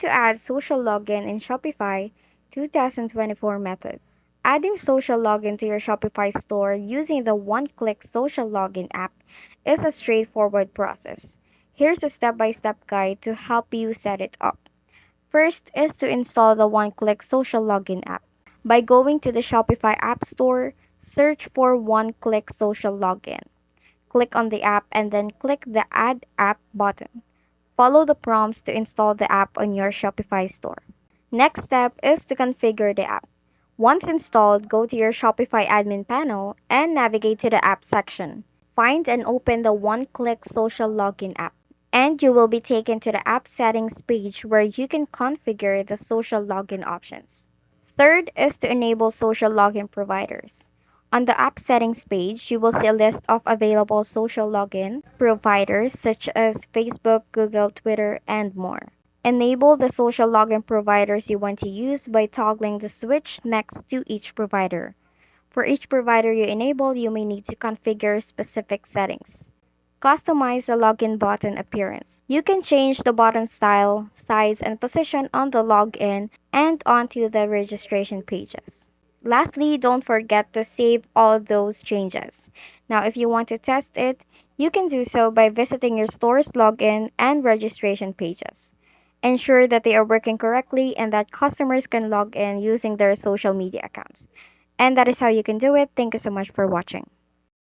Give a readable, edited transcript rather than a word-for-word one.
to add social login in Shopify 2024 method. Adding social login to your Shopify store using the one-click social login app is a straightforward process. Here's a step-by-step guide to help you set it up. First is to install the one-click social login app. By going to the Shopify App Store, search for one-click social login. Click on the app and then click the Add App button. Follow the prompts to install the app on your Shopify store. Next step is to configure the app. Once installed, go to your Shopify admin panel and navigate to the app section. Find and open the one-click social login app. And you will be taken to the app settings page where you can configure the social login options. Third is to enable social login providers. On the app settings page, you will see a list of available social login providers such as Facebook, Google, Twitter, and more. Enable the social login providers you want to use by toggling the switch next to each provider. For each provider you enable, you may need to configure specific settings. Customize the login button appearance. You can change the button style, size, and position on the login and onto the registration pages. Lastly, don't forget to save all those changes. Now, if you want to test it, you can do so by visiting your store's login and registration pages. Ensure that they are working correctly and that customers can log in using their social media accounts. And that is how you can do it. Thank you so much for watching.